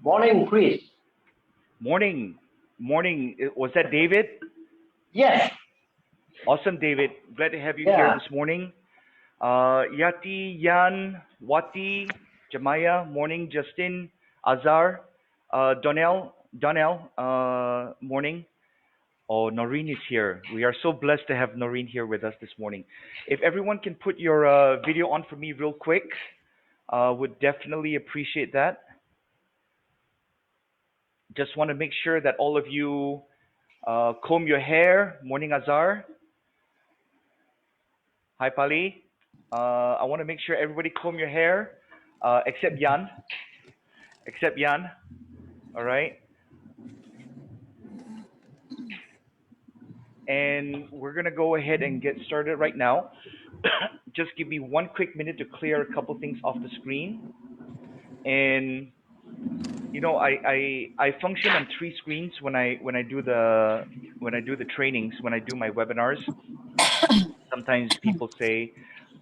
Morning, Chris. Morning. Morning. Was that David? Yes, Awesome, David. Glad to have you here yeah. this morning. Yati, Yan, Wati, Jamaya, morning. Justin, Azar, Donnell, morning. Oh, Noreen is here. We are so blessed to have Noreen here with us this morning. If everyone can put your video on for me real quick, would definitely appreciate that. Just want to make sure that all of you comb your hair. Morning, Azar. Hi, Pali. I want to make sure everybody comb your hair, except Jan. Except Jan. All right. And we're gonna go ahead and get started right now. Just give me one quick minute to clear a couple things off the screen. And I function on three screens when I do the trainings, when I do my webinars. Sometimes people say,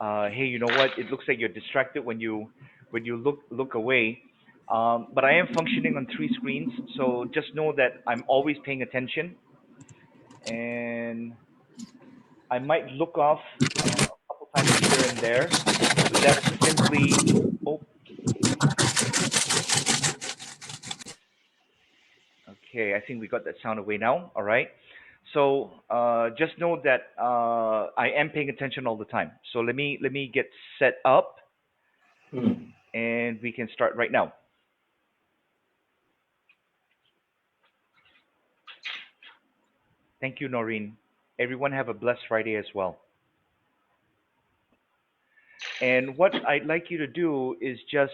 "Hey, you know what? It looks like you're distracted when you look away." But I am functioning on three screens, so just know that I'm always paying attention, and I might look off a couple times here and there, but that's simply. Oh, okay. I think we got that sound away now. All right. So just know that I am paying attention all the time. So let me get set up, Hmm. and we can start right now. Thank you, Noreen. Everyone have a blessed Friday as well. And what I'd like you to do is just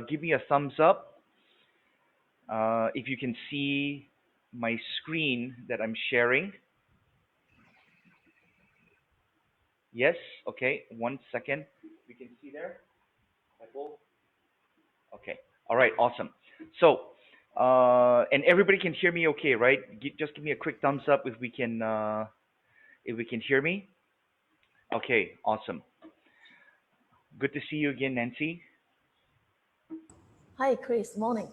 give me a thumbs up if you can see my screen that I'm sharing. Yes? Okay, 1 second. We can see there? Apple? Okay. All right, awesome. So, and everybody can hear me okay, right? Just give me a quick thumbs up if we can hear me. Okay, awesome. Good to see you again, Nancy. Hi, Chris. Morning.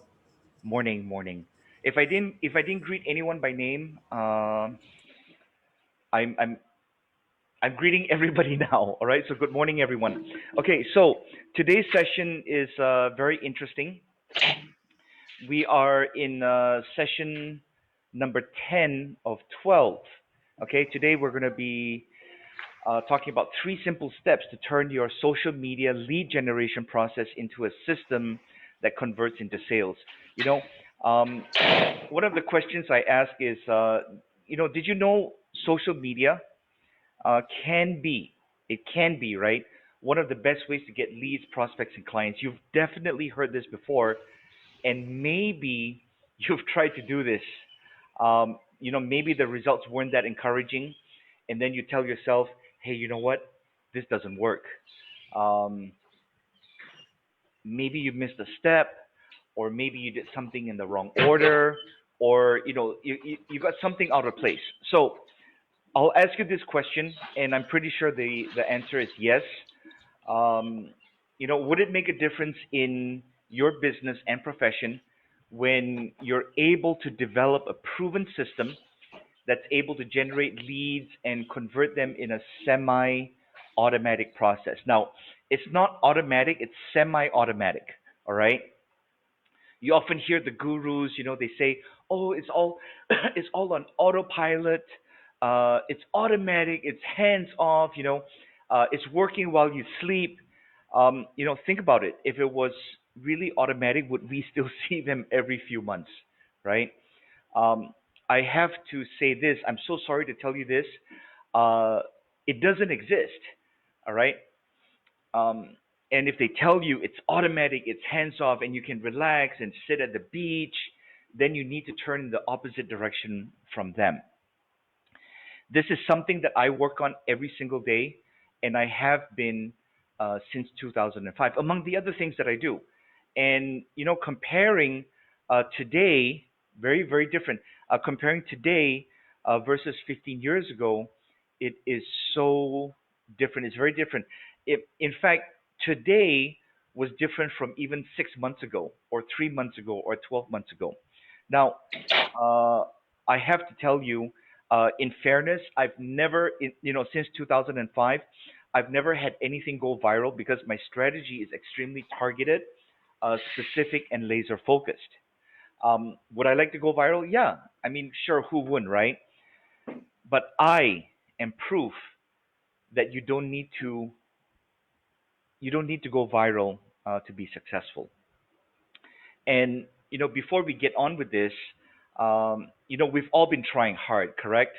Morning, morning. If I didn't greet anyone by name, I'm greeting everybody now. All right. So good morning, everyone. Okay. So today's session is very interesting. We are in session number 10 of 12. Okay. Today we're going to be talking about three simple steps to turn your social media lead generation process into a system that converts into sales. You know, um, one of the questions I ask is, did you know social media can be, it can be, right? One of the best ways to get leads, prospects, and clients. You've definitely heard this before, and maybe you've tried to do this. Maybe the results weren't that encouraging, and then you tell yourself, hey, you know what? This doesn't work. Um, Maybe you missed a step, or maybe you did something in the wrong order, or you got something out of place. So I'll ask you this question, and I'm pretty sure the answer is yes. Would it make a difference in your business and profession when you're able to develop a proven system that's able to generate leads and convert them in a semi automatic process? Now, it's not automatic, it's semi automatic. All right. You often hear the gurus, they say, "Oh, it's all it's all on autopilot. It's automatic. It's hands off. It's working while you sleep." Think about it. If it was really automatic, would we still see them every few months, right? Um, I have to say this. I'm so sorry to tell you this. Uh, it doesn't exist. All right. Um, and if they tell you it's automatic, it's hands off, and you can relax and sit at the beach, then you need to turn in the opposite direction from them. This is something that I work on every single day, and I have been since 2005, among the other things that I do. And, comparing today, very, very different. Comparing today versus 15 years ago, it is so different. It's very different. In fact, today, was different from even 6 months ago, or 3 months ago, or 12 months ago. Now, uh, I have to tell you, in fairness, I've never, since 2005, I've never had anything go viral because my strategy is extremely targeted, specific, and laser focused. Would I like to go viral? Yeah. I mean, sure, who wouldn't, right? But I am proof that you don't need to go viral to be successful. And before we get on with this, we've all been trying hard, correct?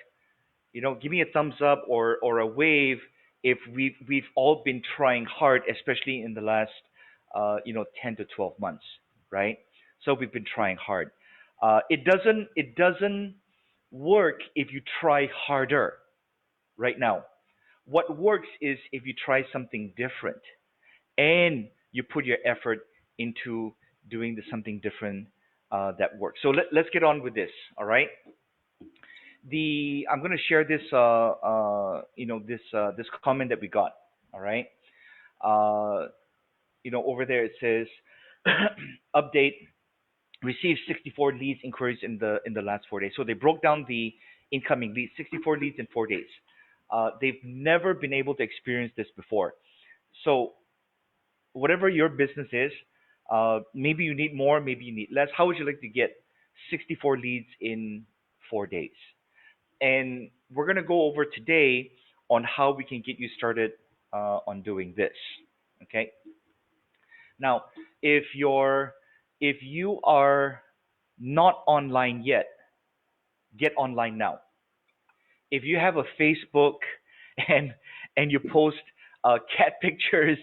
Give me a thumbs up or a wave if we've all been trying hard, especially in the last 10 to 12 months, right? So we've been trying hard. It doesn't work if you try harder right now. What works is if you try something different and you put your effort into doing something different that works. So let's get on with this. All right. I'm going to share this comment that we got. All right. Uh, over there it says, update, received 64 leads inquiries in the last 4 days. So they broke down the incoming leads, 64 leads in 4 days. They've never been able to experience this before. So whatever your business is, maybe you need more, maybe you need less. How would you like to get 64 leads in 4 days? And we're going to go over today on how we can get you started on doing this. Okay. Now, if you are not online yet, get online now. If you have a Facebook and you post cat pictures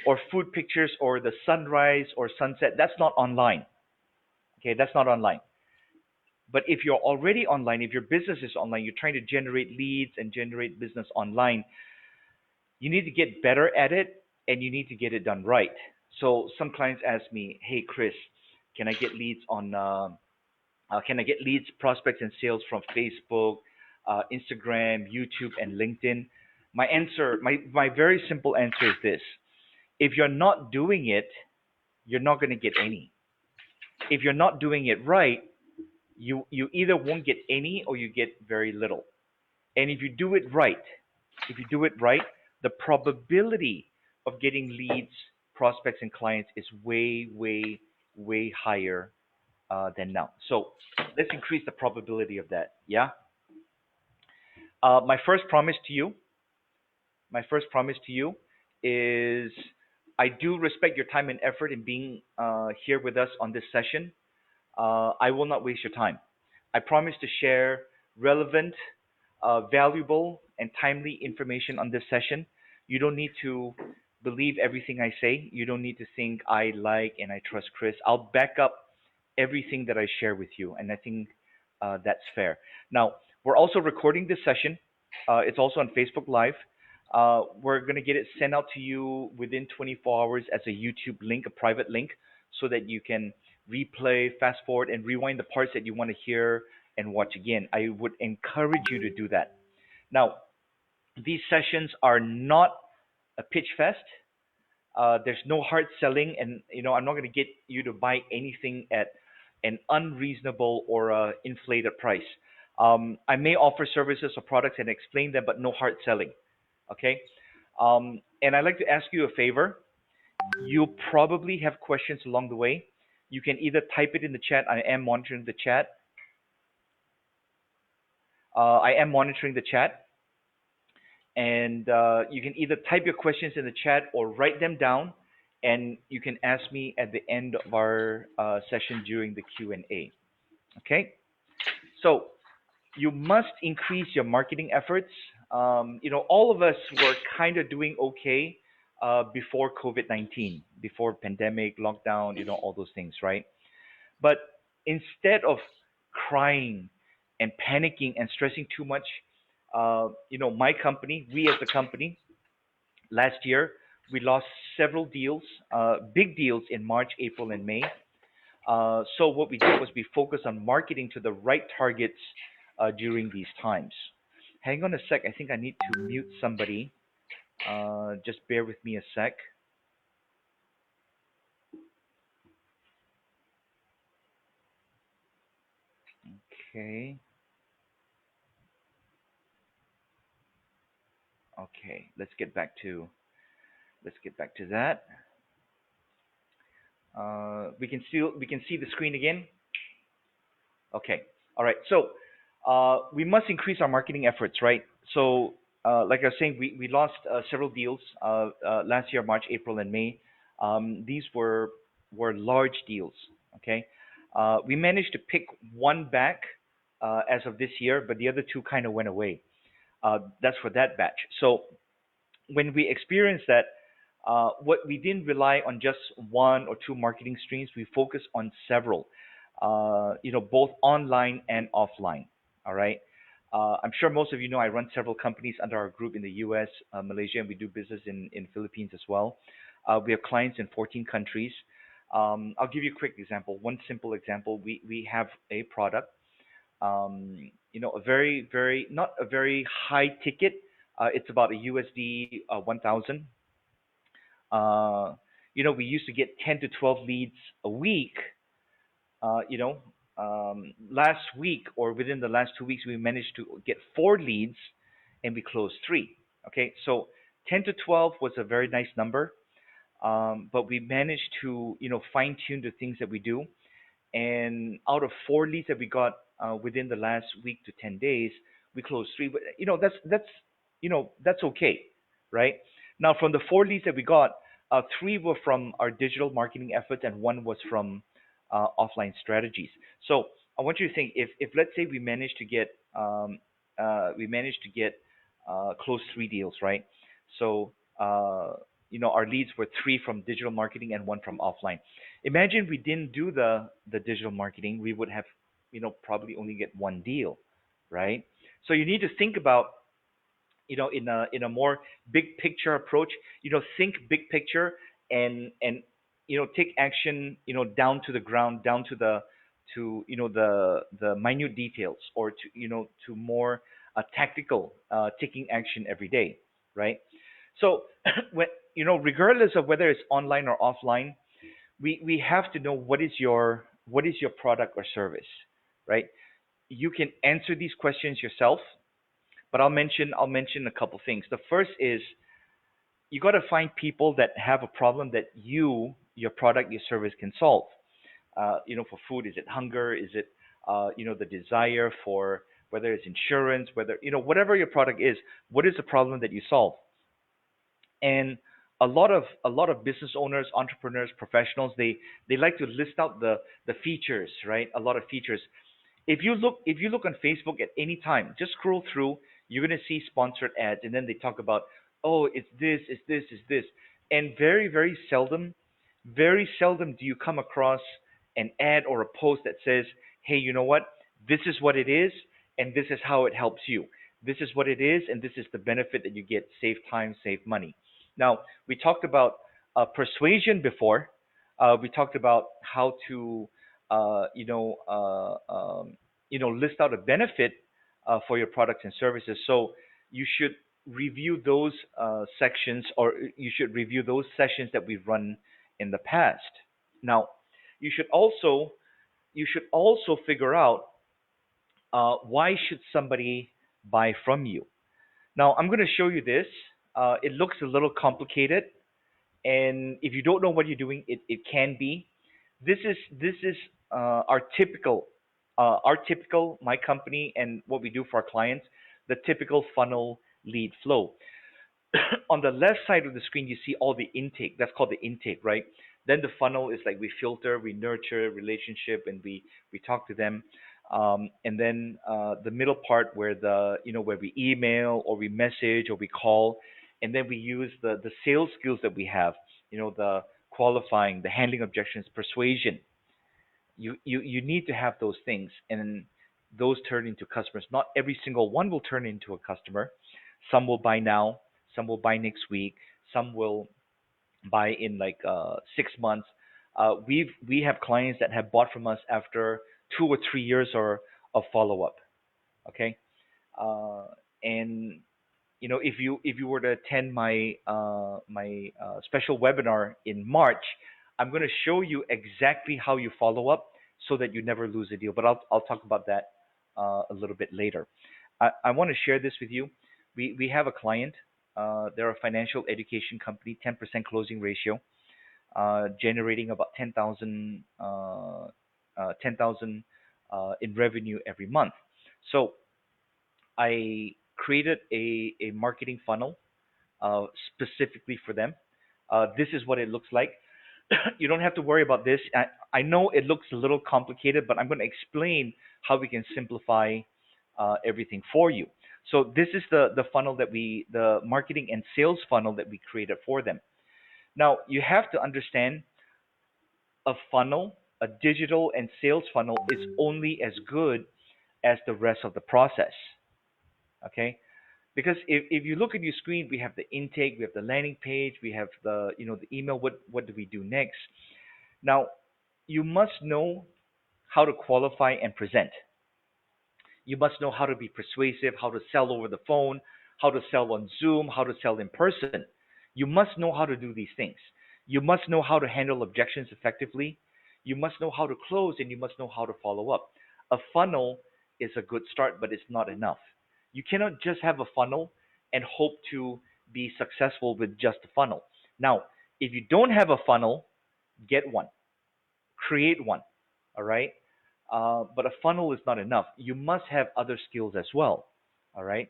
or food pictures or the sunrise or sunset, that's not online. Okay, that's not online. But if you're already online, if your business is online, you're trying to generate leads and generate business online, you need to get better at it and you need to get it done right. So some clients ask me, "Hey Chris, can I get leads can I get leads, prospects, and sales from Facebook, Instagram, YouTube, and LinkedIn?" My very simple answer is this: if you're not doing it, you're not going to get any. If you're not doing it right, you either won't get any or you get very little. And if you do it right, the probability of getting leads, prospects, and clients is way, way, way higher than now. So let's increase the probability of that. Yeah. My first promise to you, is I do respect your time and effort in being here with us on this session. I will not waste your time. I promise to share relevant, valuable, and timely information on this session. You don't need to believe everything I say. You don't need to think I like and I trust Chris. I'll back up everything that I share with you, and I think that's fair. Now, we're also recording this session. It's also on Facebook Live. We're going to get it sent out to you within 24 hours as a YouTube link, a private link, so that you can replay, fast forward, and rewind the parts that you want to hear and watch again. I would encourage you to do that. Now, these sessions are not a pitch fest. There's no hard selling, and I'm not going to get you to buy anything at an unreasonable or inflated price. I may offer services or products and explain them, but no hard selling. Okay. And I'd like to ask you a favor. You'll probably have questions along the way. You can either type it in the chat. I am monitoring the chat. And you can either type your questions in the chat or write them down, and you can ask me at the end of our session during the Q&A. Okay. So you must increase your marketing efforts. All of us were kind of doing okay before COVID-19, before pandemic, lockdown, all those things, right? But instead of crying and panicking and stressing too much, my company, we as a company, last year, we lost several deals, big deals in March, April, and May. So what we did was we focused on marketing to the right targets during these times. Hang on a sec. I think I need to mute somebody. Just bear with me a sec. Okay. Okay. Let's get back to that. We can see the screen again. Okay. All right. So we must increase our marketing efforts, right? So like I was saying, we lost several deals last year, March, April, and May. These were large deals. Okay. We managed to pick one back as of this year, but the other two kind of went away. That's for that batch. So when we experienced that, what we didn't rely on just one or two marketing streams. We focused on several, both online and offline. All right. I'm sure most of you know I run several companies under our group in the U.S., Malaysia, and we do business in Philippines as well. We have clients in 14 countries. I'll give you a quick example. One simple example. We have a product, a very, very, not a very high ticket. It's about a USD 1,000. Uh, we used to get 10 to 12 leads a week. Last week or within the last 2 weeks, we managed to get four leads and we closed three. Okay, so 10 to 12 was a very nice number, but we managed to, fine tune the things that we do, and out of four leads that we got within the last week to 10 days, we closed three. But that's okay, right? Now from the four leads that we got, three were from our digital marketing efforts, and one was from offline strategies. So I want you to think, if let's say we managed to get close three deals, right? So our leads were three from digital marketing and one from offline. Imagine we didn't do the digital marketing, we would have, probably only get one deal, right? So you need to think about, in a more big picture approach. Think big picture, and take action, down to the ground, down to the minute details, or to more tactical, taking action every day, right? So when, regardless of whether it's online or offline, we have to know what is your product or service, right? You can answer these questions yourself, but I'll mention a couple things. The first is, you got to find people that have a problem that your product, your service can solve. For food, is it hunger? Is it the desire for, whether it's insurance, whether, whatever your product is, what is the problem that you solve? And a lot of business owners, entrepreneurs, professionals, they like to list out the features, right? A lot of features. If you look on Facebook at any time, just scroll through, you're gonna see sponsored ads, and then they talk about, oh, it's this, it's this, it's this, and very seldom do you come across an ad or a post that says, hey, you know what? This is what it is, and this is how it helps you. This is what it is, and this is the benefit that you get: save time, save money. Now, we talked about persuasion before. We talked about how to, list out a benefit for your products and services. So you should review those sections, or you should review those sessions that we've run in the past. Now, you should also figure out, why should somebody buy from you. Now, I'm going to show you this. It looks a little complicated, and if you don't know what you're doing, it can be. This is our typical my company and what we do for our clients, the typical funnel lead flow. On the left side of the screen, you see all the intake. That's called the intake, right? Then the funnel is like, we filter, we nurture relationship, and we talk to them. And then the middle part, where we email or we message or we call, and then we use the sales skills that we have. The qualifying, the handling objections, persuasion. You need to have those things, and those turn into customers. Not every single one will turn into a customer. Some will buy now, some will buy next week, some will buy in like 6 months. We have clients that have bought from us after 2 or 3 years or of follow up. Okay, and if you were to attend my special webinar in March, I'm going to show you exactly how you follow up so that you never lose a deal. But I'll talk about that a little bit later. I want to share this with you. We have a client. They're a financial education company, 10% closing ratio, generating about 10,000 in revenue every month. So I created a marketing funnel specifically for them. This is what it looks like. You don't have to worry about this. I know it looks a little complicated, but I'm going to explain how we can simplify everything for you. So this is the funnel the marketing and sales funnel that we created for them. Now you have to understand a funnel, a digital and sales funnel is only as good as the rest of the process. Okay, because if you look at your screen, we have the intake, we have the landing page, we have the email. What do we do next? Now you must know how to qualify and present. You must know how to be persuasive, how to sell over the phone, how to sell on Zoom, how to sell in person. You must know how to do these things. You must know how to handle objections effectively. You must know how to close, and you must know how to follow up. A funnel is a good start, but it's not enough. You cannot just have a funnel and hope to be successful with just a funnel. Now, if you don't have a funnel, get one, create one. All right. But a funnel is not enough. You must have other skills as well. All right.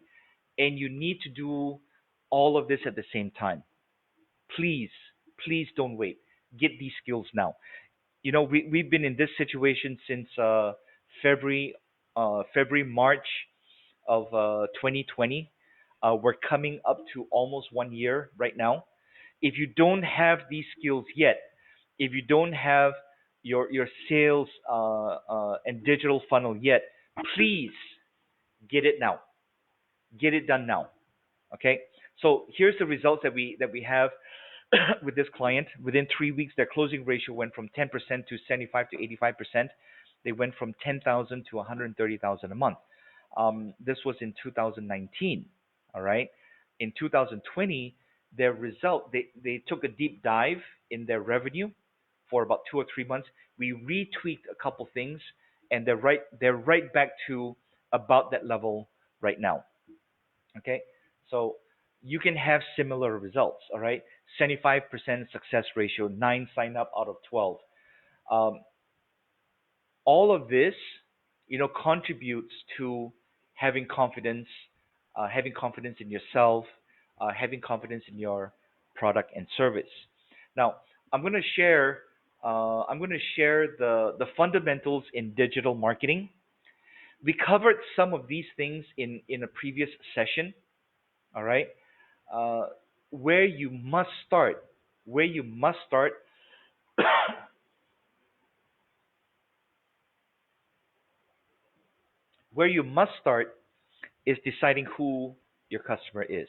And you need to do all of this at the same time. Please, please don't wait. Get these skills now. We've been in this situation since February, March of 2020. We're coming up to almost 1 year right now. If you don't have these skills yet, if you don't have your sales and digital funnel yet, please get it now. Get it done now. Okay. So here's the results that we have with this client. Within 3 weeks, their closing ratio went from 10% to 75 to 85%. They went from 10,000 to 130,000 a month. This was in 2019. All right. In 2020, their result, they took a deep dive in their revenue for about 2 or 3 months. We retweaked a couple things, and they're right back to about that level right now. Okay, so you can have similar results. All right, 75% success ratio, 9 sign up out of 12. Um, all of this, contributes to having confidence, having confidence in yourself, having confidence in your product and service. Now, I'm going to share. I'm going to share the fundamentals in digital marketing. We covered some of these things in a previous session. All right, uh, where you must start, where you must start, where you must start is deciding who your customer is.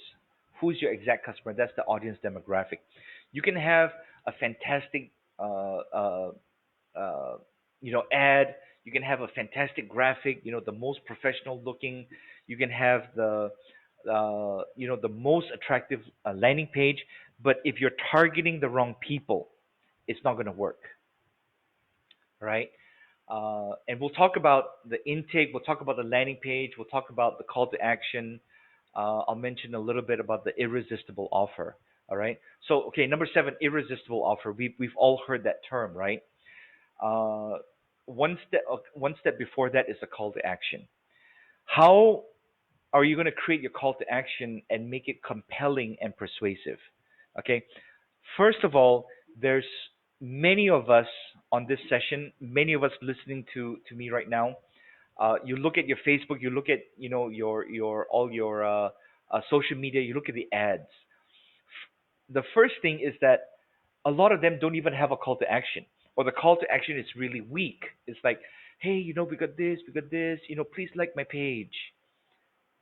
Who's your exact customer? That's the audience demographic. You can have a fantastic, uh, ad. You can have a fantastic graphic. The most professional looking. You can have the most attractive landing page. But if you're targeting the wrong people, it's not going to work, right? And we'll talk about the intake. We'll talk about the landing page. We'll talk about the call to action. I'll mention a little bit about the irresistible offer. All right. So, okay, number seven, irresistible offer. We've all heard that term, right? Uh, one step before that is a call to action. How are you going to create your call to action and make it compelling and persuasive? Okay. First of all, there's many of us on this session, many of us listening to me right now. You look at your Facebook, you look at your all your social media, you look at the ads. The first thing is that a lot of them don't even have a call to action, or the call to action is really weak. It's like, hey, we got this, please like my page.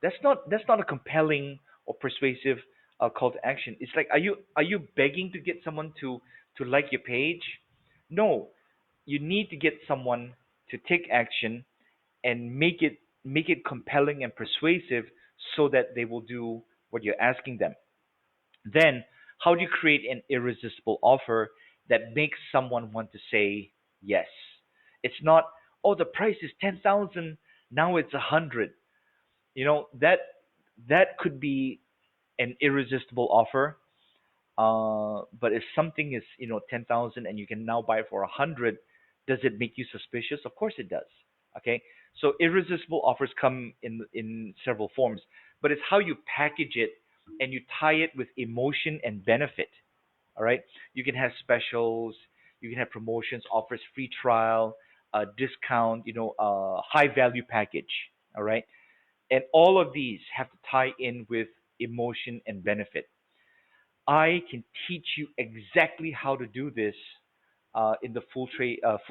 That's not a compelling or persuasive call to action. It's like, are you begging to get someone to like your page? No, you need to get someone to take action and make it compelling and persuasive so that they will do what you're asking them. Then, how do you create an irresistible offer that makes someone want to say yes? It's not, oh, the price is 10,000. Now it's 100. That could be an irresistible offer. But if something is 10,000 and you can now buy it for 100, does it make you suspicious? Of course it does. Okay, so irresistible offers come in several forms, but it's how you package it and you tie it with emotion and benefit. All right, you can have specials, you can have promotions, offers, free trial, discount, high value package. All right, and all of these have to tie in with emotion and benefit. I can teach you exactly how to do this in the full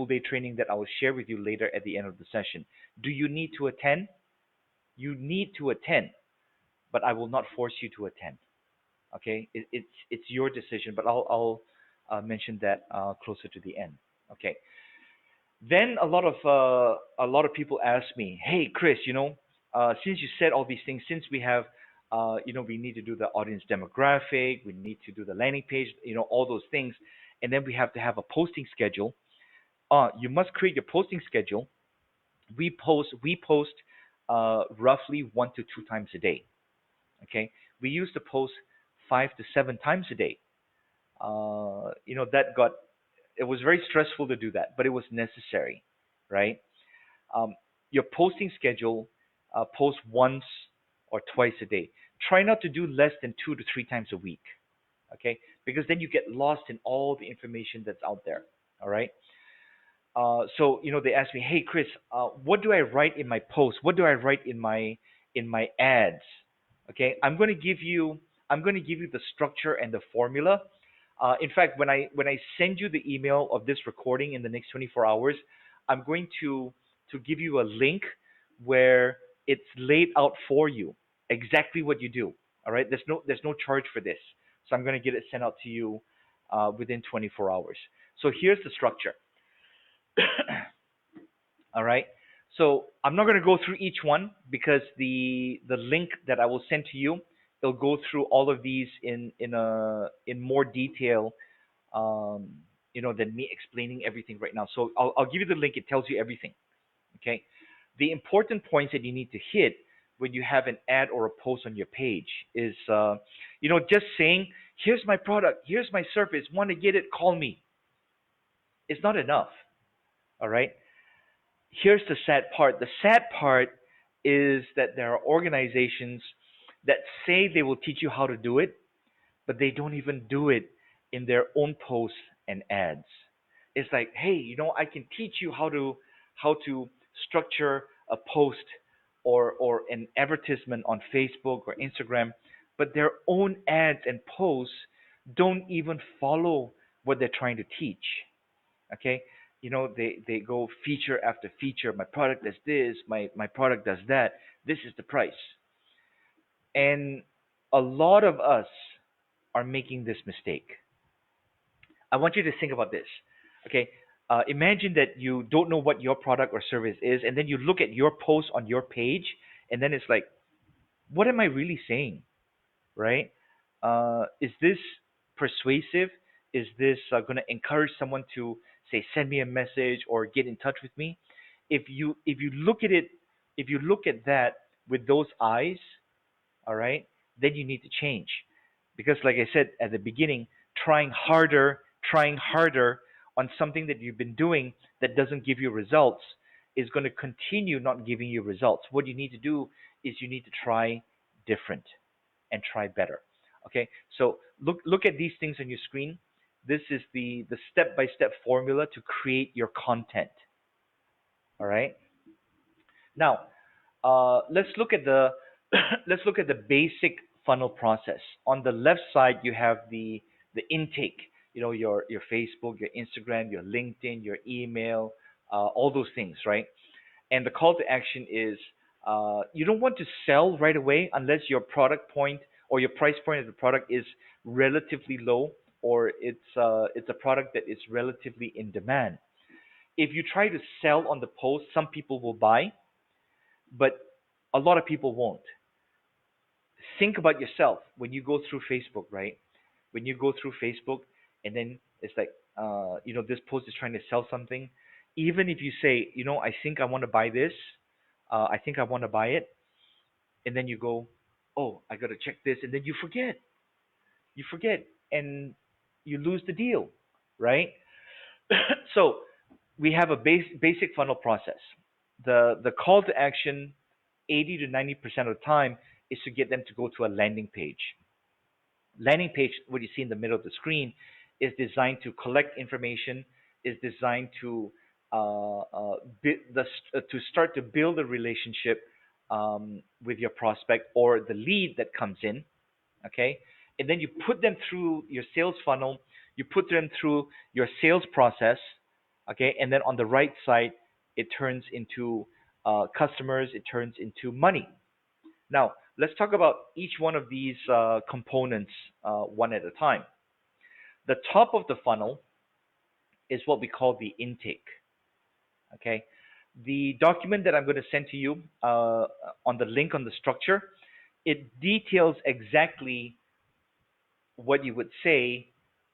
day training that I will share with you later at the end of the session. Do you need to attend? You need to attend, but I will not force you to attend. Okay, it's your decision, but I'll mention that closer to the end. Okay. Then a lot of people ask me, "Hey, Chris, since you said all these things, since we have, we need to do the audience demographic, we need to do the landing page, all those things, and then we have to have a posting schedule. You must create your posting schedule. We post roughly 1 to 2 times a day. Okay, we used to post 5 to 7 times a day. That got it was very stressful to do that, but it was necessary, right? Um, your posting schedule, post once or twice a day. Try not to do less than 2 to 3 times a week, okay? Because then you get lost in all the information that's out there. All right. So they ask me, "Hey Chris, what do I write in my post? What do I write in my ads?" Okay, I'm going to give you the structure and the formula. In fact, when I send you the email of this recording in the next 24 hours, I'm going to give you a link where it's laid out for you exactly what you do. All right, there's no charge for this, so I'm going to get it sent out to you within 24 hours. So here's the structure. All right. So I'm not going to go through each one because the link that I will send to you, it'll go through all of these in more detail, than me explaining everything right now. So I'll give you the link. It tells you everything. Okay. The important points that you need to hit when you have an ad or a post on your page is, just saying, "Here's my product, here's my service. Want to get it? Call me." It's not enough. All right. Here's the sad part. The sad part is that there are organizations that say they will teach you how to do it, but they don't even do it in their own posts and ads. It's like, "Hey, I can teach you how to structure a post or an advertisement on Facebook or Instagram," but their own ads and posts don't even follow what they're trying to teach. Okay, they go feature after feature. My product does this, my product does that, this is the price. And a lot of us are making this mistake. I want you to think about this. Okay, imagine that you don't know what your product or service is, and then you look at your post on your page, and then it's like, what am I really saying? Right? Is this persuasive? Is this going to encourage someone to say, "Send me a message" or "Get in touch with me"? If you look at it, if you look at that with those eyes, all right, then you need to change, because like I said at the beginning, trying harder on something that you've been doing that doesn't give you results is going to continue not giving you results. What you need to do is you need to try different and try better. Okay, so look at these things on your screen. This is the step by step formula to create your content. All right. Now, let's look at the let's look at the basic funnel process. On the left side, you have the intake. Your Facebook, your Instagram, your LinkedIn, your email, all those things, right? And the call to action is, you don't want to sell right away unless your product point or your price point of the product is relatively low, or it's a product that is relatively in demand. If you try to sell on the post, some people will buy, but a lot of people won't. Think about yourself when you go through Facebook, right? When you go through Facebook, and then it's like, this post is trying to sell something. Even if you say, "I think I want to buy this," I think I want to buy it, and then you go, oh, I got to check this, and then you forget, and you lose the deal, right? So we have a basic funnel process. The call to action, 80 to 90% of the time, is to get them to go to a landing page. Landing page, what you see in the middle of the screen, is designed to collect information, is designed to to start to build a relationship with your prospect or the lead that comes in, okay? And then you put them through your sales funnel, you put them through your sales process, okay? And then on the right side, it turns into customers, it turns into money. Now, let's talk about each one of these components one at a time. The top of the funnel is what we call the intake. Okay, the document that I'm going to send to you on the link on the structure, it details exactly what you would say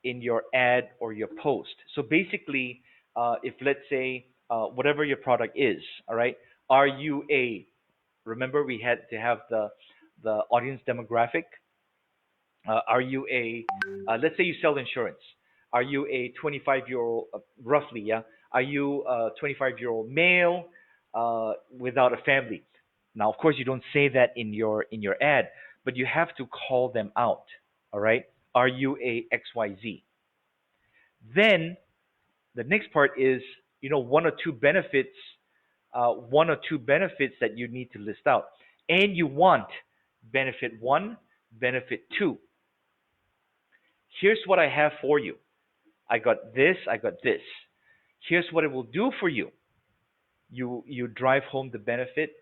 in your ad or your post. So basically, if let's say whatever your product is, all right, are you a, remember we had to have the audience demographic. Are you a, let's say you sell insurance. Are you a 25-year-old, roughly, yeah? Are you a 25-year-old male without a family? Now, of course, you don't say that in your ad, but you have to call them out. All right? Are you a XYZ? Then the next part is, one or two benefits that you need to list out, and you want benefit one, benefit two. Here's what I have for you. I got this, I got this. Here's what it will do for you. You drive home the benefit.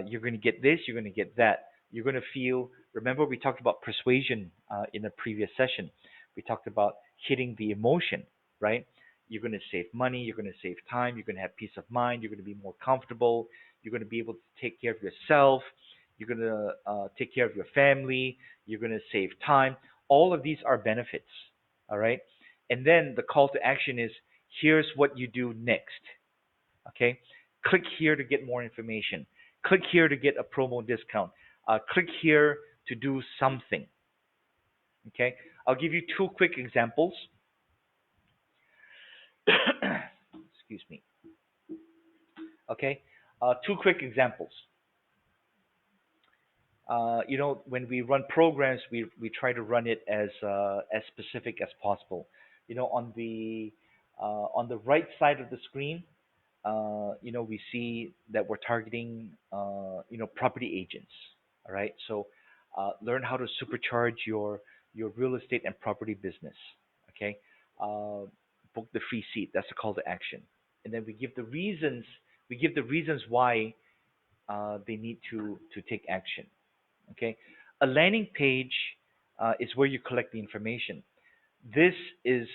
You're going to get this, you're going to get that. You're going to feel, remember we talked about persuasion in a previous session. We talked about hitting the emotion, right? You're going to save money, you're going to save time, you're going to have peace of mind, you're going to be more comfortable, you're going to be able to take care of yourself, you're going to take care of your family, you're going to save time. All of these are benefits, all right? And then the call to action is, here's what you do next, okay? Click here to get more information. Click here to get a promo discount. Click here to do something, okay? I'll give you two quick examples. Excuse me. Okay, two quick examples. When we run programs, we try to run it as specific as possible. On the right side of the screen, we see that we're targeting, property agents. All right, so learn how to supercharge your real estate and property business. Okay, book the free seat. That's the call to action, and then we give the reasons. We give the reasons why they need to take action. Okay, a landing page is where you collect the information. This is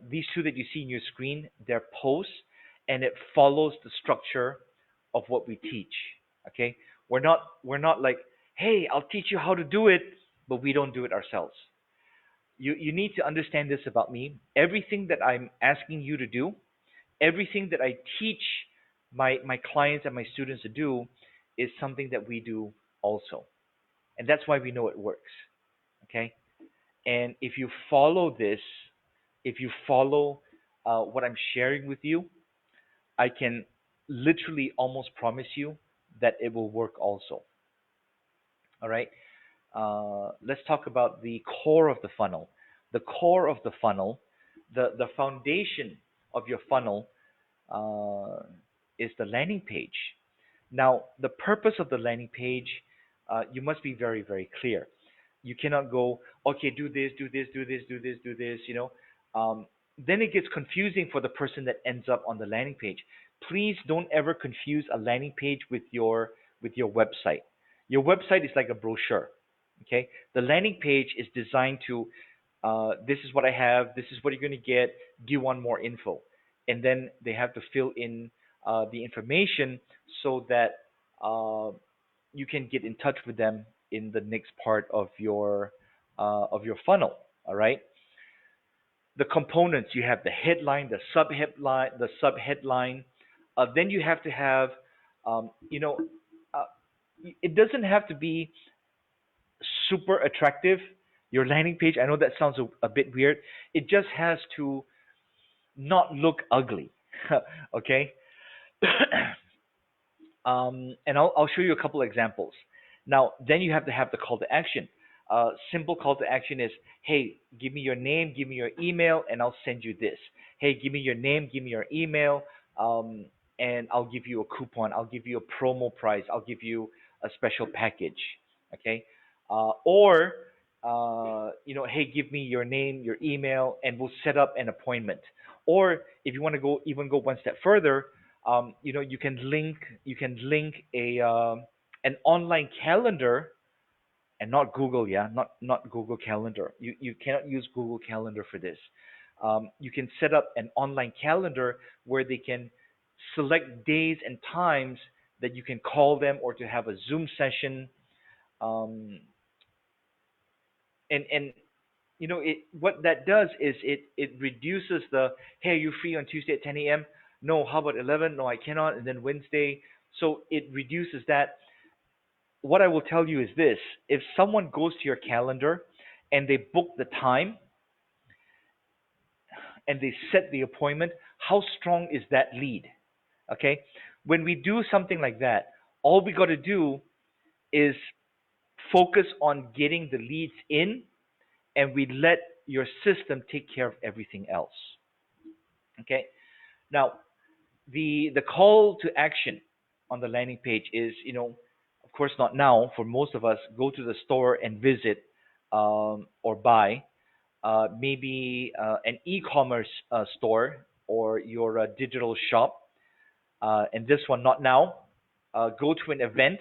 these two that you see in your screen. They're posts, and it follows the structure of what we teach. Okay, we're not like, hey, I'll teach you how to do it, but we don't do it ourselves. You need to understand this about me. Everything that I'm asking you to do, everything that I teach my clients and my students to do, is something that we do also, and that's why we know it works. Okay, and if you follow this, if you follow what I'm sharing with you, I can literally almost promise you that it will work also. All right. Let's talk about the core of the funnel. The core of the funnel, the foundation of your funnel, uh, is the landing page. Now, the purpose of the landing page, you must be very, very clear. You cannot go, okay, do this, do this, do this, do this, do this, then it gets confusing for the person that ends up on the landing page. Please don't ever confuse a landing page with your website. Your website is like a brochure. Okay, the landing page is designed to, this is what I have, this is what you're going to get. Do you want more info? And then they have to fill in the information so that uh, you can get in touch with them in the next part of your funnel. All right. The components, you have the headline, the subheadline. Then you have to have You know, uh, it doesn't have to be super attractive. Your landing page, I know that sounds a bit weird. It just has to not look ugly. Okay. And I'll show you a couple examples. Now, then you have to have the call to action. Simple call to action is, hey, give me your name, give me your email, and I'll send you this. Hey, give me your name, give me your email, and I'll give you a coupon. I'll give you a promo price. I'll give you a special package. Okay. Or, hey, give me your name, your email, and we'll set up an appointment. Or if you want to go one step further, you can link a an online calendar, and not Google, yeah, not Google Calendar. You cannot use Google Calendar for this. You can set up an online calendar where they can select days and times that you can call them or to have a Zoom session. Um, and it what that does is it reduces the, hey, are you free on Tuesday at 10 a.m.? No, how about 11? No, I cannot. And then Wednesday. So it reduces that. What I will tell you is this: if someone goes to your calendar and they book the time and they set the appointment, how strong is that lead? Okay. When we do something like that, all we got to do is focus on getting the leads in, and we let your system take care of everything else. Okay. Now, the call to action on the landing page is, of course, not now. For most of us, go to the store and visit, or buy, maybe an e-commerce store or your digital shop. And this one, not now. Go to an event.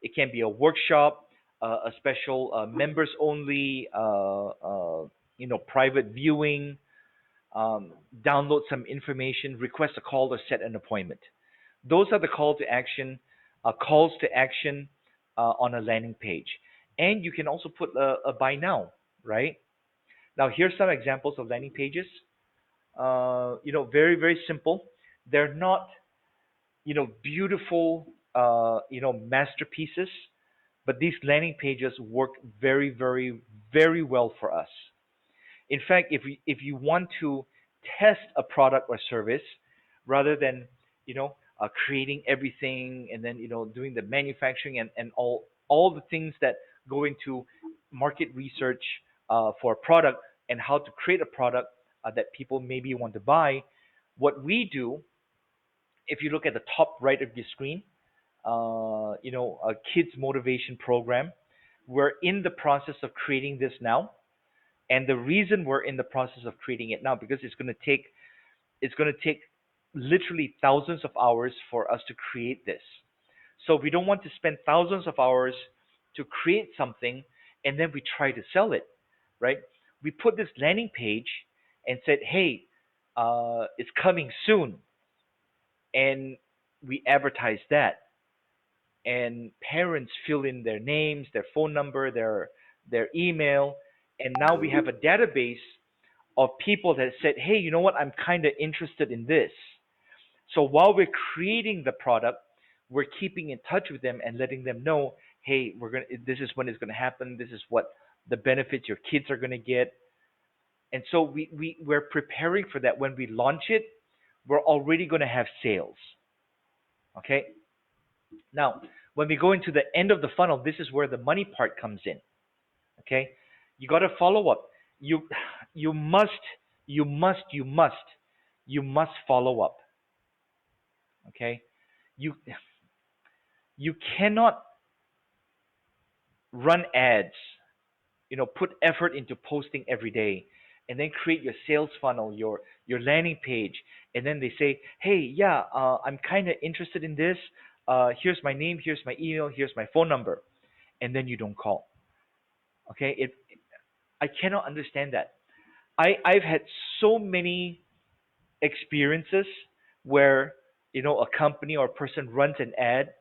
It can be a workshop, a special members only, private viewing, download some information, request a call, or set an appointment. Those are the calls to action on a landing page. And you can also put a buy now, right? Now, here's some examples of landing pages. Very, very simple. They're not, beautiful, masterpieces, but these landing pages work very, very, very well for us. In fact, if you want to test a product or service, rather than creating everything and then doing the manufacturing and all the things that go into market research for a product and how to create a product that people maybe want to buy, what we do, if you look at the top right of your screen, a kids motivation program, we're in the process of creating this now. And the reason we're in the process of creating it now, because it's going to take literally thousands of hours for us to create this. So we don't want to spend thousands of hours to create something and then we try to sell it, right? We put this landing page and said, hey, it's coming soon, and we advertise that, and parents fill in their names, their phone number, their email, and now we have a database of people that said, "Hey, you know what? I'm kind of interested in this." So while we're creating the product, we're keeping in touch with them and letting them know, "Hey, we're gonna. This is when it's gonna happen. This is what the benefits your kids are gonna get." And so we're preparing for that. When we launch it, we're already gonna have sales. Okay. Now, when we go into the end of the funnel, this is where the money part comes in. Okay, you got to follow up. You you must you must you must you must follow up. Okay, you you cannot run ads. Put effort into posting every day, and then create your sales funnel, your landing page, and then they say, hey, yeah, I'm kind of interested in this. Here's my name, here's my email, here's my phone number, and then you don't call. Okay, I cannot understand that. I've had so many experiences where a company or a person runs an ad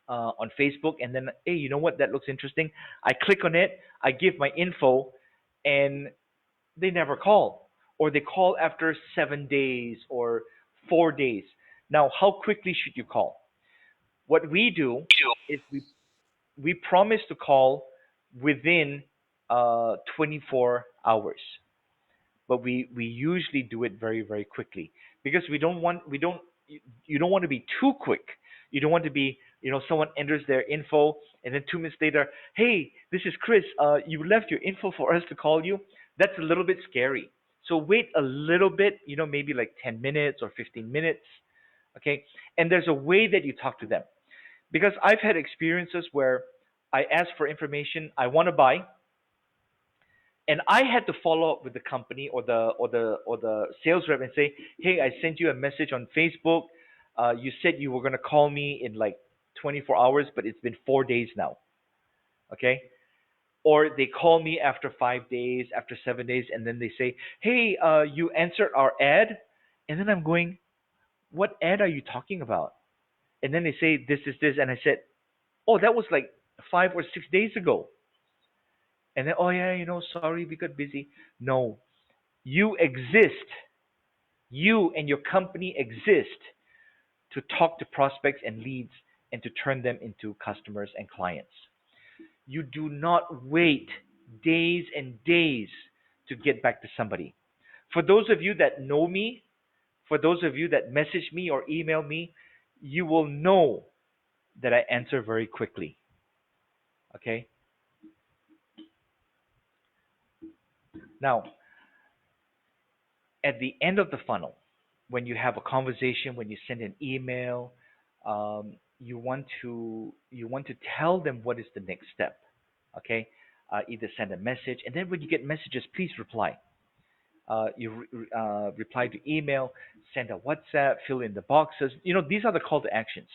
on Facebook, and then, hey, you know what, that looks interesting. I click on it, I give my info, and they never call, or they call after 7 days or 4 days. Now, how quickly should you call? What we do is we promise to call within 24 hours, but we usually do it very very quickly because we don't you don't want to be too quick. You don't want to be, someone enters their info and then 2 minutes later, hey, this is Chris. You left your info for us to call you. That's a little bit scary. So wait a little bit, maybe like 10 minutes or 15 minutes. Okay. And there's a way that you talk to them because I've had experiences where I ask for information I want to buy, and I had to follow up with the company or the sales rep and say, "Hey, I sent you a message on Facebook. You said you were gonna call me in like 24 hours, but it's been 4 days now." Okay, or they call me after 5 days, after 7 days, and then they say, "Hey, you answered our ad," and then I'm going, "What ad are you talking about?" And then they say, "This is this," and I said, "Oh, that was like 5 or 6 days ago." And then, "Oh yeah, sorry, we got busy." No, you exist. You and your company exist to talk to prospects and leads and to turn them into customers and clients. You do not wait days and days to get back to somebody. For those of you that know me, for those of you that message me or email me, you will know that I answer very quickly. Okay? Now, at the end of the funnel, when you have a conversation, when you send an email, you want to tell them what is the next step. Okay, either send a message, and then when you get messages, please reply. You reply to email, send a WhatsApp, fill in the boxes. These are the call to actions.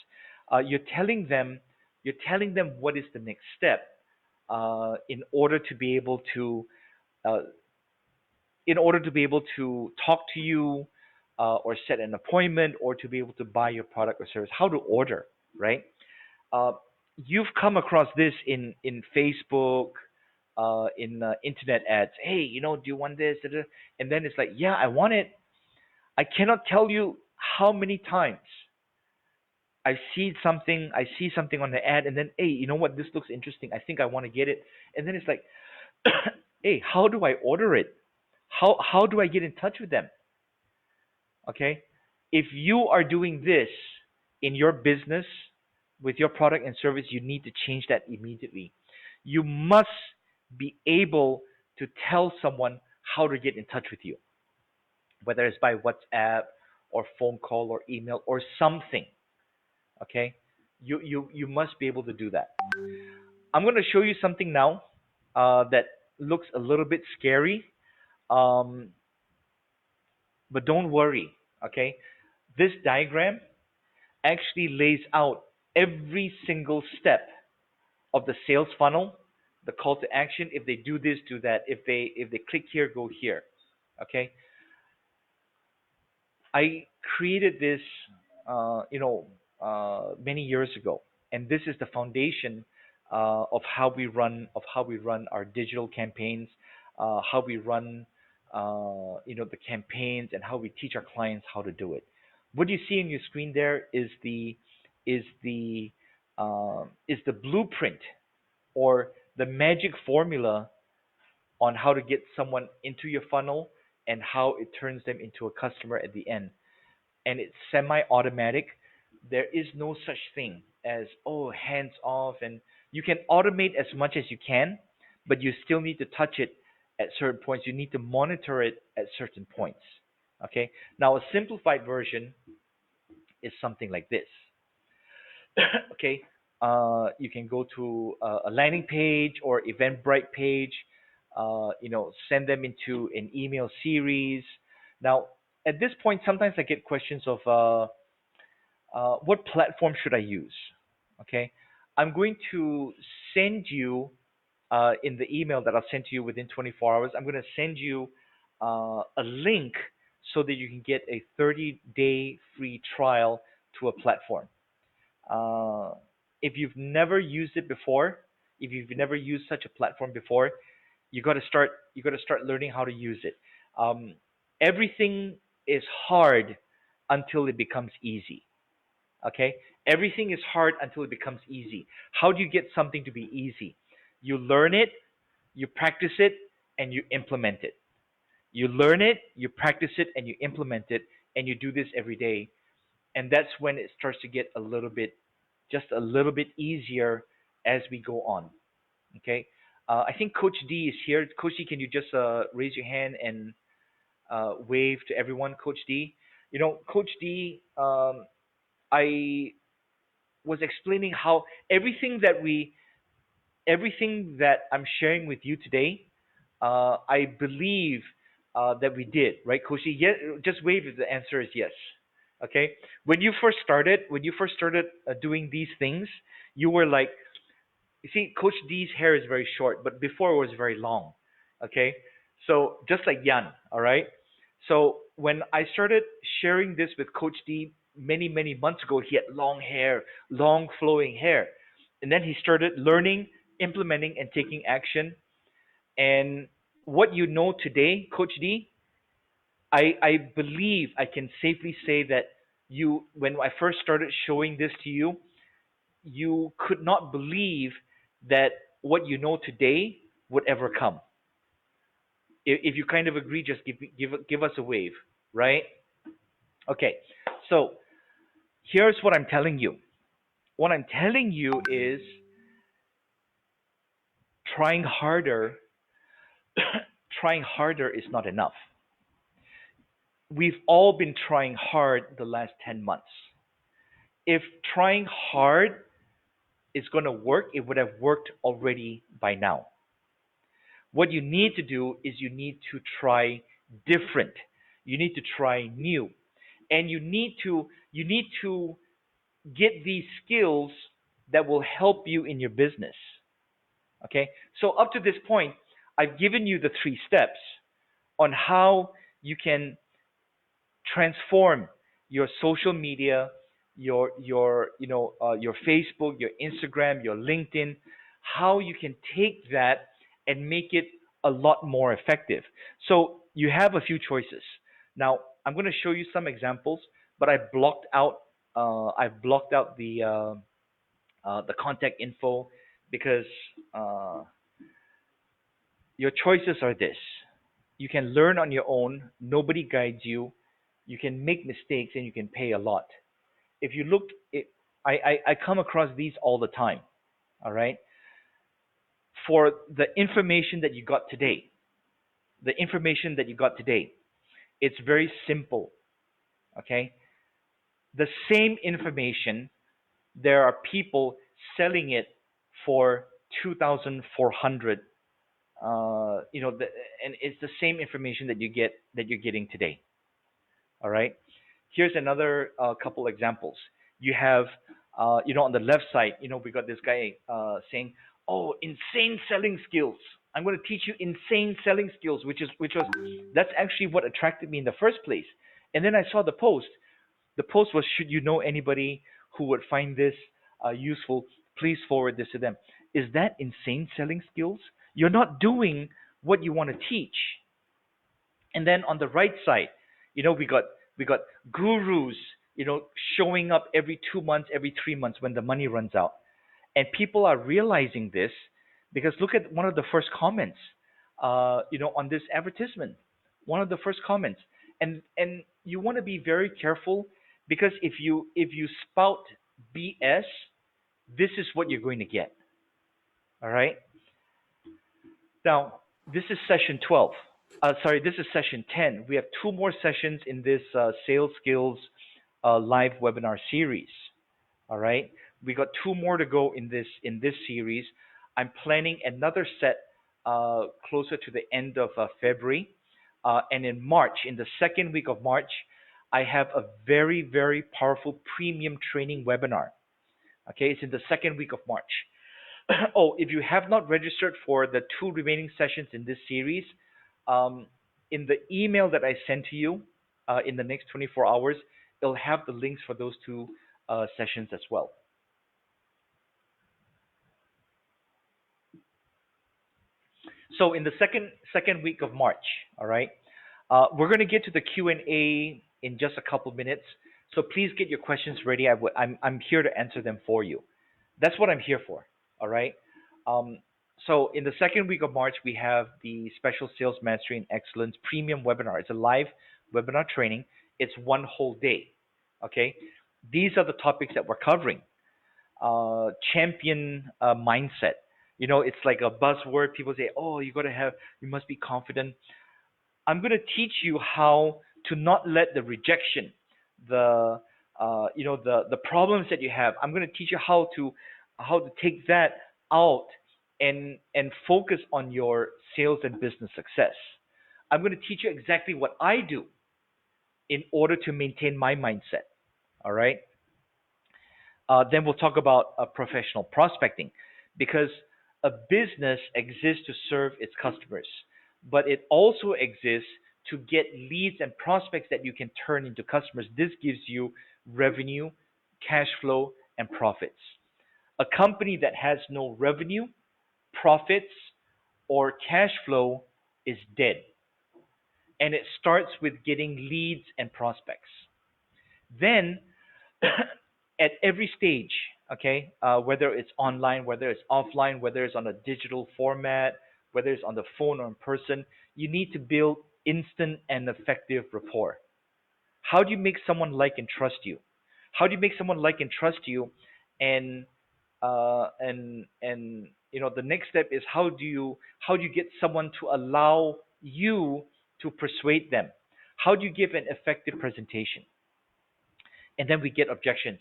You're telling them what is the next step in order to be able to uh, talk to you, or set an appointment, or to be able to buy your product or service, how to order, right? Uh, you've come across this in Facebook, in internet ads. Hey, do you want this? Da, da. And then it's like, yeah, I want it. I cannot tell you how many times I see something on the ad, and then, hey, you know what? This looks interesting. I think I want to get it. And then it's like, hey, how do I order it? How do I get in touch with them? Okay? If you are doing this in your business with your product and service, you need to change that immediately. You must be able to tell someone how to get in touch with you, whether it's by WhatsApp or phone call or email or something. Okay? You must be able to do that. I'm going to show you something now that looks a little bit scary, um, but don't worry. Okay? This diagram actually lays out every single step of the sales funnel, the call to action. If they do this, do that. If they click here, go here. Okay. I created this, many years ago, and this is the foundation of how we run our digital campaigns, how we run, the campaigns, and how we teach our clients how to do it. What you see on your screen there is the is the blueprint or the magic formula on how to get someone into your funnel and how it turns them into a customer at the end. And it's semi-automatic. There is no such thing as, oh, hands off, and you can automate as much as you can, but you still need to touch it at certain points. You need to monitor it at certain points. Okay. Now a simplified version is something like this. Okay. You can go to a landing page or Eventbrite page. Send them into an email series. Now, at this point, sometimes I get questions of what platform should I use. Okay, I'm going to send you in the email that I'll send to you within 24 hours. I'm going to send you a link so that you can get a 30-day free trial to a platform. Uh, if you've never used it before, if you've never used such a platform before, you got to start learning how to use it. Um, Everything is hard until it becomes easy. Okay, Everything is hard until it becomes easy. How do you get something to be easy? You learn it, you practice it, and you implement it. You learn it, you practice it, and you implement it, and you do this every day. And that's when it starts to get a little bit, just a little bit easier as we go on. Okay. I think Coach D is here. Coach D, can you just raise your hand and wave to everyone? Coach D. Coach D, I was explaining how everything that I'm sharing with you today, I believe that we did, right, Coach D? Yeah, just wave if the answer is yes. Okay. When you first started doing these things, you were like, you see, Coach D's hair is very short, but before it was very long. Okay, so just like Yan, all right. So when I started sharing this with Coach D many months ago, he had long hair, long flowing hair, and then he started learning, implementing, and taking action. And what you know today, Coach D, I believe I can safely say that when I first started showing this to you, you could not believe that what you know today would ever come. If you kind of agree, just give us a wave, right? Okay. So here's what I'm telling you. What I'm telling you is trying harder. Trying harder is not enough. We've all been trying hard the last 10 months. If trying hard is going to work, it would have worked already by now. What you need to do is you need to try different. You need to try new. And you need to get these skills that will help you in your business. Okay? So up to this point, I've given you the 3 steps on how you can transform your social media, your Facebook, your Instagram, your LinkedIn, how you can take that and make it a lot more effective. So you have a few choices. Now I'm going to show you some examples, but I've blocked out the contact info because uh, your choices are this. You can learn on your own, nobody guides you. You can make mistakes and you can pay a lot. If you look, I come across these all the time. All right. For the information that you got today, the information that you got today, it's very simple. Okay. The same information, there are people selling it for 2,400. And it's the same information that you're getting today. All right. Here's another couple examples. You have, on the left side, we got this guy saying, "Oh, insane selling skills. I'm going to teach you insane selling skills," that's actually what attracted me in the first place. And then I saw the post. The post was, "Should you know anybody who would find this useful, please forward this to them." Is that insane selling skills? You're not doing what you want to teach. And then on the right side, we got gurus, showing up every 2 months, every 3 months when the money runs out. And people are realizing this because look at one of the first comments, on this advertisement. One of the first comments, and you want to be very careful because if you spout BS, this is what you're going to get. All right. Now, this is session 12. Sorry, this is session 10. We have 2 more sessions in this sales skills live webinar series. All right. We got 2 more to go in this series. I'm planning another set closer to the end of February. And in March, in the second week of March, I have a very, very powerful premium training webinar. Okay, it's in the second week of March. Oh, if you have not registered for the 2 remaining sessions in this series, um, in the email that I send to you in the next 24 hours, it'll have the links for those 2 sessions as well. So in the second week of March, all right, we're going to get to the Q&A in just a couple minutes. So please get your questions ready. I'm here to answer them for you. That's what I'm here for. All right. Um, so in the second week of March, we have the special sales mastery and excellence premium webinar. It's a live webinar training. It's one whole day. Okay. These are the topics that we're covering. Champion mindset. You know, it's like a buzzword. People say, "Oh, you must be confident." I'm going to teach you how to not let the rejection, the problems that you have. I'm going to teach you how to take that out and focus on your sales and business success. I'm going to teach you exactly what I do in order to maintain my mindset. All right. Then we'll talk about professional prospecting because a business exists to serve its customers, but it also exists to get leads and prospects that you can turn into customers. This gives you revenue, cash flow, and profits. A company that has no revenue, profits, or cash flow is dead. And it starts with getting leads and prospects. Then at every stage, okay, whether it's online, whether it's offline, whether it's on a digital format, whether it's on the phone or in person, you need to build instant and effective rapport. How do you make someone like and trust you? How do you make someone like and trust you? And the next step is how do you get someone to allow you to persuade them? How do you give an effective presentation? And then we get objections.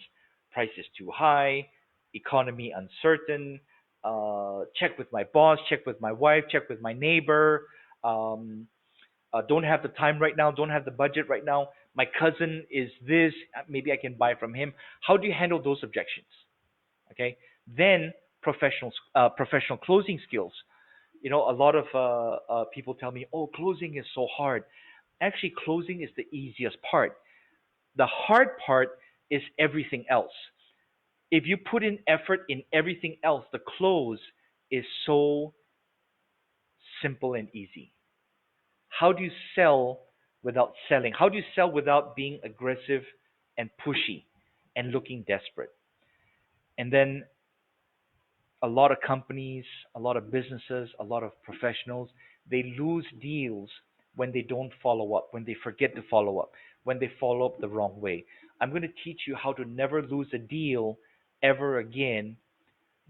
Price is too high, economy uncertain, check with my boss, check with my wife, check with my neighbor, um, don't have the time right now, don't have the budget right now. My cousin is this, maybe I can buy from him. How do you handle those objections? Okay. Then professional closing skills. You know, a lot of people tell me, "Oh, closing is so hard." Actually, closing is the easiest part. The hard part is everything else. If you put in effort in everything else, the close is so simple and easy. How do you sell without selling? How do you sell without being aggressive and pushy and looking desperate? And then a lot of companies, a lot of businesses, a lot of professionals, they lose deals when they don't follow up, when they forget to follow up, when they follow up the wrong way. I'm going to teach you how to never lose a deal ever again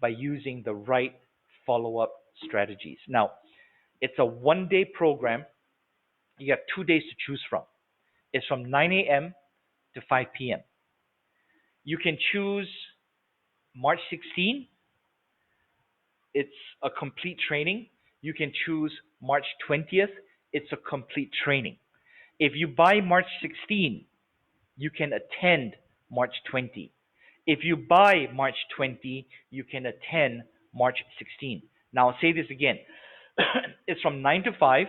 by using the right follow up strategies. Now, it's a 1 day program. You have 2 days to choose from. It's from 9 a.m. to 5 p.m. You can choose March 16. It's a complete training. You can choose March 20th. It's a complete training. If you buy March 16, you can attend March 20. If you buy March 20, you can attend March 16. Now, I'll say this again. It's from 9 to 5.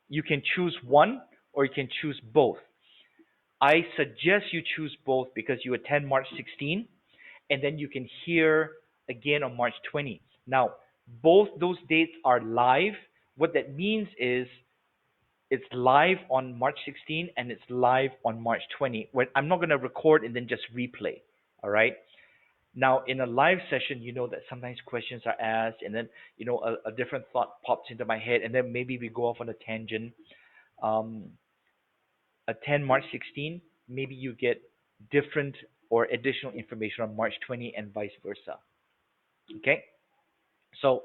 You can choose one or you can choose both. I suggest you choose both because you attend March 16 and then you can hear again on March 20. Now, both those dates are live. What that means is it's live on March 16 and it's live on March 20. I'm not going to record and then just replay. All right. Now, in a live session, you know that sometimes questions are asked, and then a different thought pops into my head, and then maybe we go off on a tangent. Um, Attend March 16, maybe you get different or additional information on March 20, and vice versa. Okay, so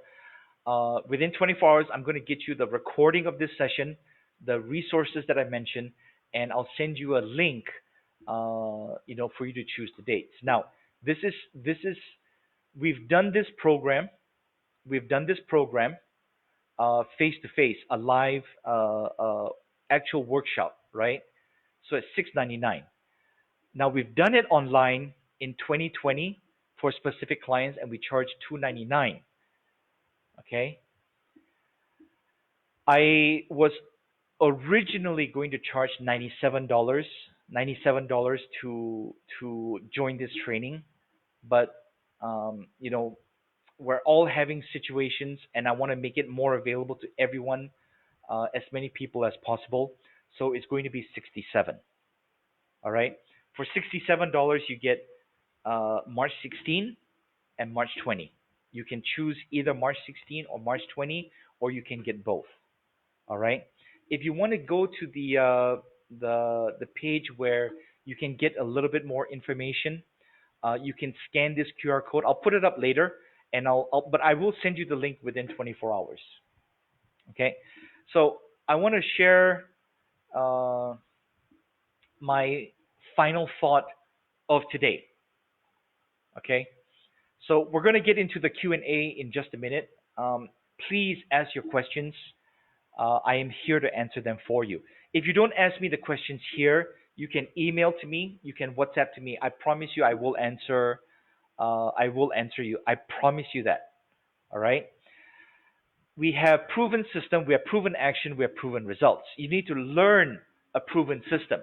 within 24 hours, I'm going to get you the recording of this session, the resources that I mentioned, and I'll send you a link, for you to choose the dates. Now, this is we've done this program, we've done this program face to face, a live actual workshop, right? So it's 699. Now we've done it online in 2020 for specific clients, and we charge 299. Okay, I was originally going to charge $97 to join this training, but we're all having situations, and I want to make it more available to everyone, as many people as possible. So it's going to be 67. All right. For $67, you get March 16 and March 20. You can choose either March 16 or March 20, or you can get both. All right. If you want to go to the page where you can get a little bit more information, you can scan this QR code. I'll put it up later, and but I will send you the link within 24 hours. Okay. So I want to share uh, my final thought of today. Okay. So we're going to get into the Q&A in just a minute. Please ask your questions. I am here to answer them for you. If you don't ask me the questions here, you can email to me. You can WhatsApp to me. I promise you, I will answer. I will answer you. I promise you that. All right. We have proven system. We have proven action. We have proven results. You need to learn a proven system.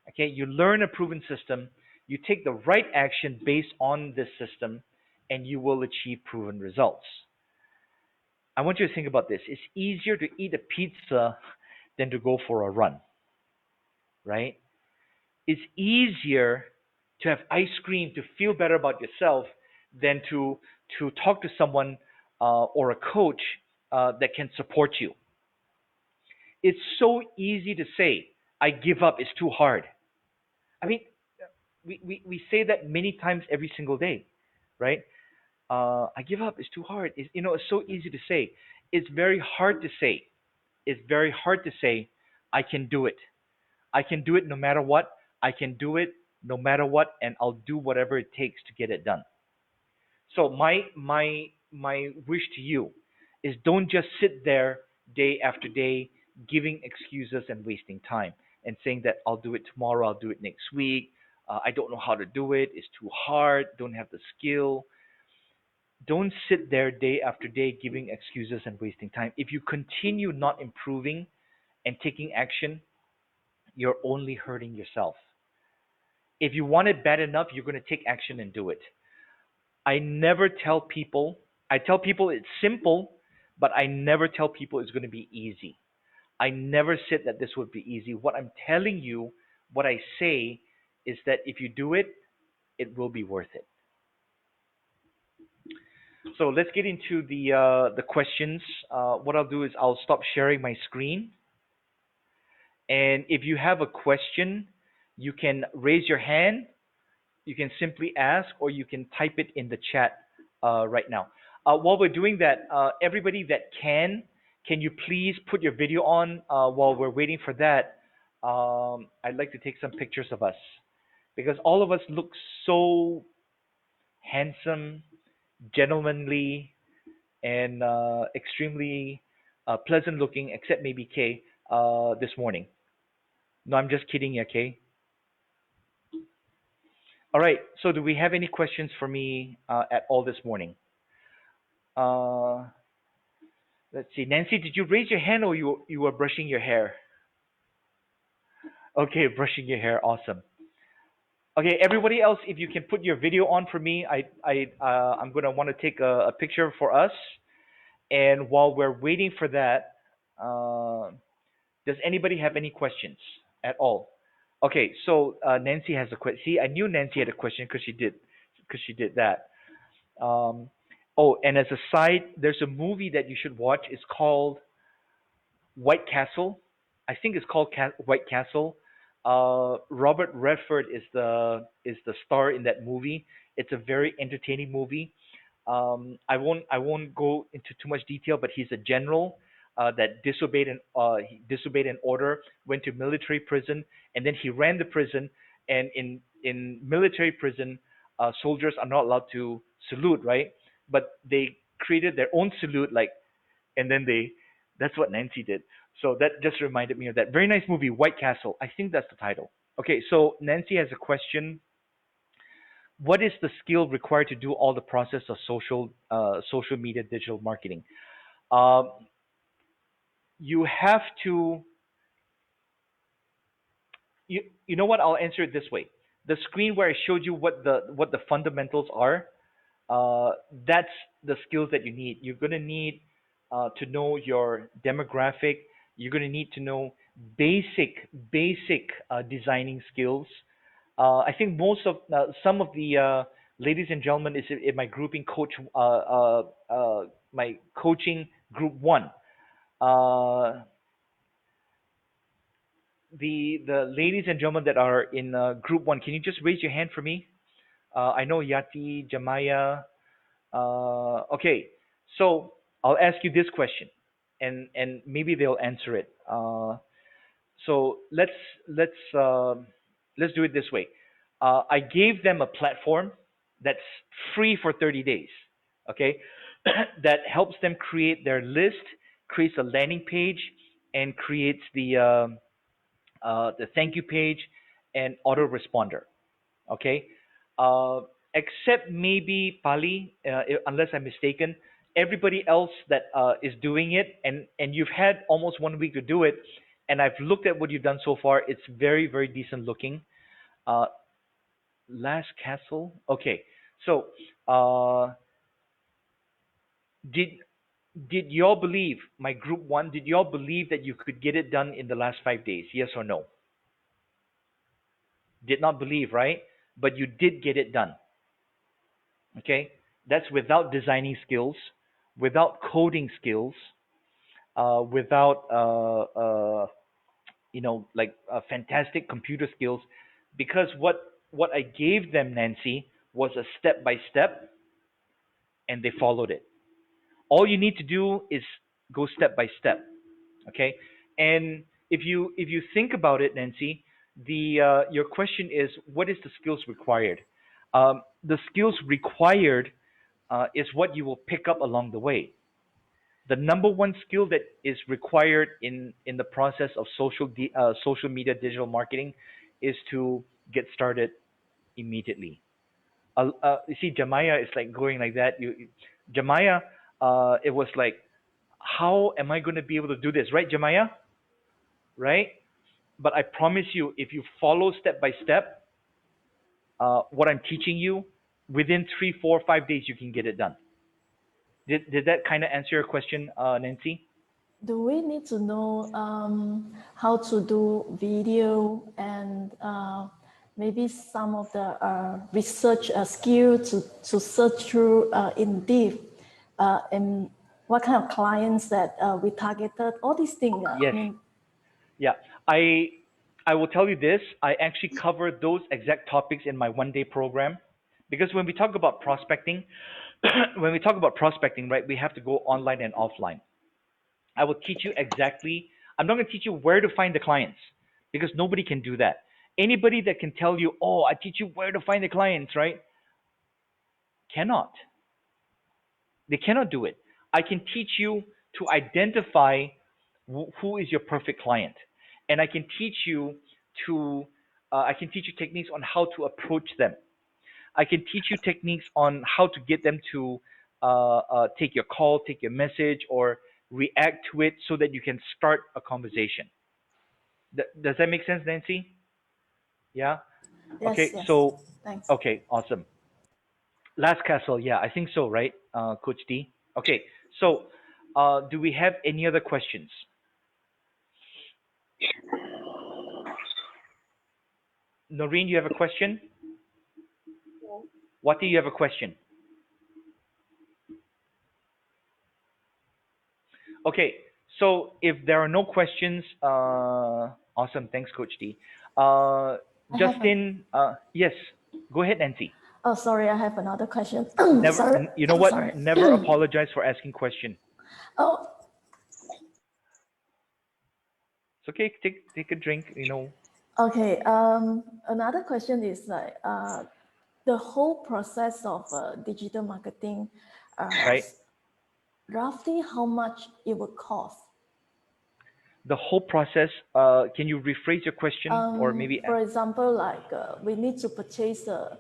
Okay. You learn a proven system. You take the right action based on this system, and you will achieve proven results. I want you to think about this. It's easier to eat a pizza than to go for a run, right? It's easier to have ice cream to feel better about yourself than to talk to someone or a coach that can support you. It's so easy to say, I give up, it's too hard. I mean, we say that many times every single day, right? I give up, it's too hard. It's so easy to say. It's very hard to say. It's very hard to say, I can do it. I can do it no matter what. I can do it no matter what, and I'll do whatever it takes to get it done. So my wish to you is don't just sit there day after day giving excuses and wasting time and saying that I'll do it tomorrow, I'll do it next week. I don't know how to do it. It's too hard. Don't have the skill. Don't sit there day after day giving excuses and wasting time. If you continue not improving and taking action, you're only hurting yourself. If you want it bad enough, you're going to take action and do it. I never tell people, I tell people it's simple, but I never tell people it's going to be easy. I never said that this would be easy. What I'm telling you, what I say is that if you do it, it will be worth it. So let's get into the questions. What I'll do is I'll stop sharing my screen, and if you have a question, you can raise your hand. You can simply ask, or you can type it in the chat right now. While we're doing that, everybody that can you please put your video on while we're waiting for that? I'd like to take some pictures of us because all of us look so handsome, gentlemanly, and extremely pleasant looking, except maybe Kay this morning. No, I'm just kidding, yeah, Kay. All right. So, do we have any questions for me at all this morning? Uh, let's see. Nancy, did you raise your hand or you were brushing your hair? Okay, brushing your hair. Awesome. Okay, everybody else, if you can put your video on for me, I'm gonna want to take a picture for us. And while we're waiting for that, does anybody have any questions at all? Okay, so Nancy has a question. See, I knew Nancy had a question because she did that. Um, oh, and as a side, there's a movie that you should watch. It's called White Castle. I think it's called White Castle. Robert Redford is the star in that movie. It's a very entertaining movie. I won't go into too much detail, but he's a general that he disobeyed an order, went to military prison, and then he ran the prison. And in military prison, soldiers are not allowed to salute, right? But they created their own salute, like, and then that's what Nancy did. So that just reminded me of that very nice movie, White Castle. I think that's the title. Okay, so Nancy has a question. What is the skill required to do all the process of social media digital marketing? Um, you have to you know what? I'll answer it this way. The screen where I showed you what the fundamentals are, that's the skills that you need. You're going to need to know your demographic. You're going to need to know basic designing skills. I think most of some of the ladies and gentlemen is in my grouping coach, my coaching group one. Uh, the ladies and gentlemen that are in group one, can you just raise your hand for me? I know Yati, Jamaya. Okay, so I'll ask you this question, and maybe they'll answer it. So let's do it this way. I gave them a platform that's free for 30 days. Okay, that helps them create their list, creates a landing page, and creates the thank you page and autoresponder. Okay, uh, except maybe Pali, unless I'm mistaken. Everybody else that is doing it, and you've had almost 1 week to do it, and I've looked at what you've done so far. It's very very decent looking. Uh, Last Castle. Okay, so did did y'all believe my group one? Did y'all believe that you could get it done in the last 5 days? Yes or no? Did not believe, right? But you did get it done. Okay, that's without designing skills, without coding skills, without like fantastic computer skills, because what I gave them, Nancy, was a step by step, and they followed it. All you need to do is go step by step. Okay, and if you think about it, Nancy, the your question is, what is the skills required? The skills required is what you will pick up along the way. The number one skill that is required in the process of social media digital marketing is to get started immediately. You see, Jamaya is like going like that. Jamaya, it was like, how am I going to be able to do this, right, Jamaya? Right? But I promise you, if you follow step by step what I'm teaching you, within 3, 4, 5 days you can get it done. Did that kind of answer your question, Nancy? Do we need to know how to do video and maybe some of the research skill to search through in deep and what kind of clients that we targeted, all these things. I Yes. mean, Yeah. I I will tell you this. I actually cover those exact topics in my 1 day program, because when we talk about prospecting, when we talk about prospecting, right, we have to go online and offline. I will teach you exactly. I'm not going to teach you where to find the clients, because nobody can do that. Anybody that can tell you, "Oh, I teach you where to find the clients," right? Cannot. They cannot do it. I can teach you to identify who is your perfect client, and I can teach you to I can teach you techniques on how to approach them. I can teach you techniques on how to get them to take your call, take your message, or react to it so that you can start a conversation. Does that make sense, Nancy? Yeah. yes, Okay. yes. So, Thanks. okay, awesome. Last castle. Yeah, I think so, right, Coach D? Okay. So, do we have any other questions? Noreen, you have a question? What do you have a question? Okay. So, if there are no questions, awesome. Thanks, Coach D. Uh, I have a, Justin, yes. Go ahead, Nancy. oh, sorry, I have another question. Never. Sorry, You know what? sorry. Never apologize for asking question. Oh, It's okay. Take a drink. okay. Another question is like the whole process of digital marketing, uh, Right. roughly how much it would cost. The whole process. Can you rephrase your question, or maybe? For example, like we need to purchase a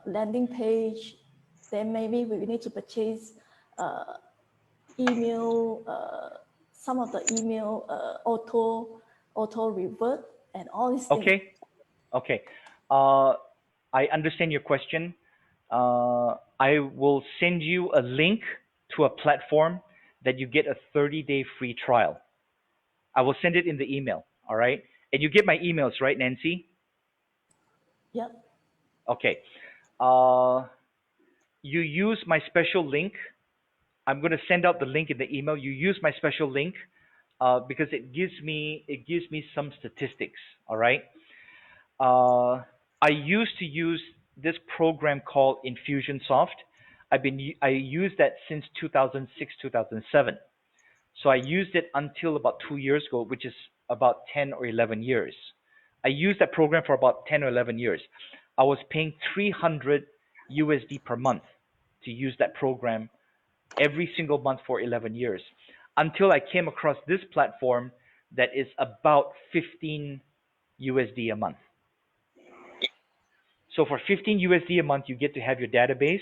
landing page, then maybe we need to purchase email, some of the email auto revert and all these things. Okay. Okay. Uh, I understand your question. I will send you a link to a platform that you get a 30-day free trial. I will send it in the email. All right. And you get my emails, right, Nancy? Yep. Okay. You use my special link. I'm going to send out the link in the email. You use my special link because it gives me some statistics. All right. I used to use this program called Infusionsoft. I used that since 2006 2007. So I used it until about 2 years ago, which is about 10 or 11 years. I used that program for about 10 or 11 years. I was paying 300 USD per month to use that program every single month for 11 years until I came across this platform that is about 15 USD a month. So for 15 USD a month, you get to have your database,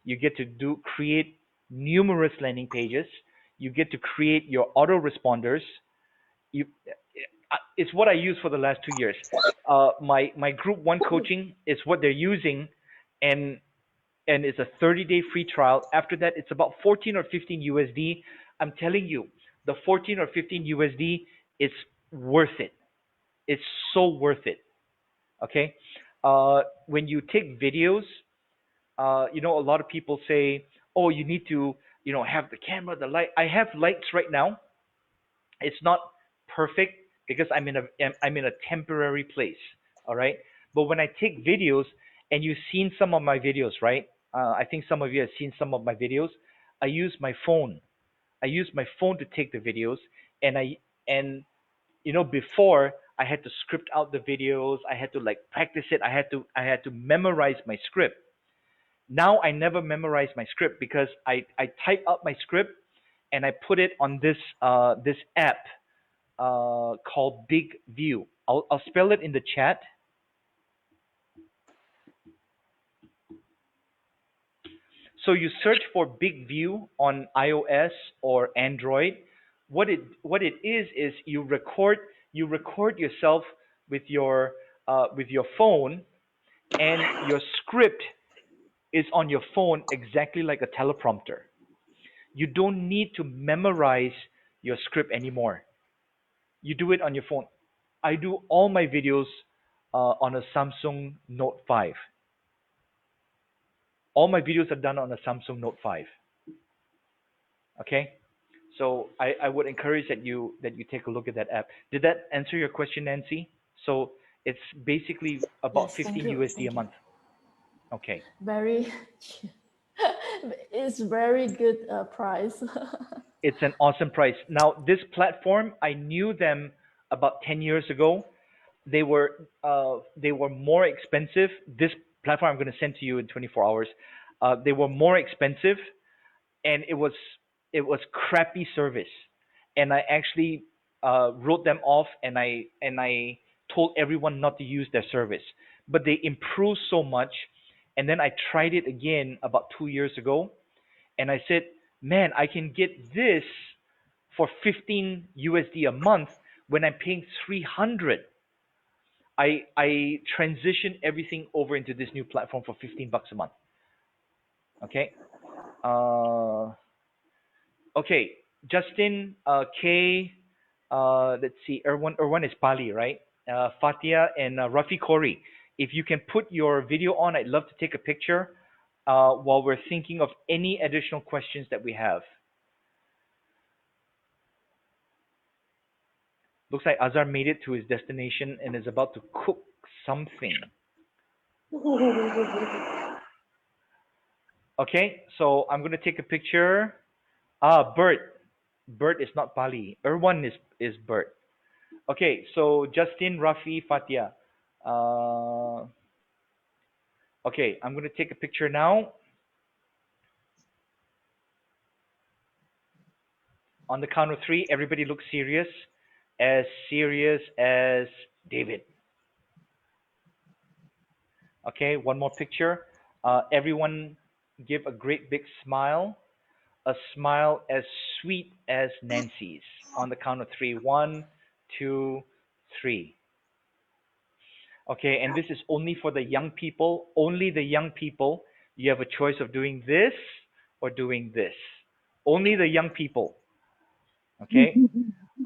you get to create numerous landing pages, you get to create your autoresponders. You, it's what I use for the last 2 years. My group one coaching is what they're using, and it's a 30-day free trial. After that, it's about 14 or 15 USD. I'm telling you, the 14 or 15 USD is worth it. It's so worth it. Okay. When you take videos, a lot of people say, "Oh, you need to, have the camera, the light." I have lights right now. It's not perfect because I'm in a temporary place. All right. But when I take videos, and you've seen some of my videos, right? I think some of you have seen some of my videos. I use my phone. I use my phone to take the videos, and before I had to script out the videos. I had to like practice it. I had to memorize my script. Now I never memorize my script because I type out my script and I put it on this app called Big View. I'll spell it in the chat. So you search for Big View on iOS or Android. What it is you record yourself with your phone, and your script is on your phone exactly like a teleprompter. You don't need to memorize your script anymore. You do it on your phone. I do all my videos on a Samsung Note 5. All my videos are done on a Samsung Note 5. Okay? So I would encourage that you take a look at that app. Did that answer your question, Nancy? So it's basically about Yes, thank 15 you. USD a Thank you. month. Okay. Very, it's very good price. It's an awesome price. Now, this platform, I knew them about 10 years ago. They were more expensive. This platform I'm going to send to you in 24 hours. They were more expensive, and it was crappy service. And I actually wrote them off, and I told everyone not to use their service. But they improved so much, and then I tried it again about 2 years ago, and I said, "Man, I can get this for 15 USD a month when I'm paying 300." I transitioned everything over into this new platform for 15 bucks a month. Okay. Uh, okay. Justin, Kay, let's see. Erwan is Pali, right? Fatia and Rafi Kori. If you can put your video on, I'd love to take a picture while we're thinking of any additional questions that we have. Looks like Azar made it to his destination and is about to cook something. Okay, so I'm gonna take a picture. Bert. Bert is not Pali. Erwan is Bert. Okay, so Justin, Rafi, Fatia. Uh, okay, I'm gonna take a picture now. On the count of three, everybody looks serious as David. Okay, one more picture. Everyone give a great big smile. A smile as sweet as Nancy's. On the count of three. One, two, three. Okay, and this is only for the young people. Only the young people. You have a choice of doing this or doing this. Only the young people. Okay?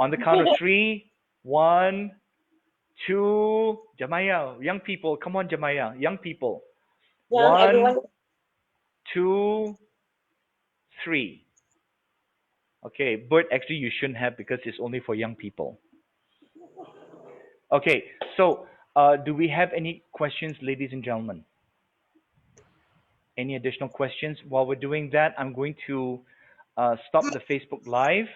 On the count of three. One, 2, Jamaya, young people, come on, Jamaya, young people. Young, 1, everyone. 2, 3. Okay, Bert, actually you shouldn't have because it's only for young people. Okay, so do we have any questions, ladies and gentlemen? Any additional questions? While we're doing that, I'm going to stop the Facebook Live.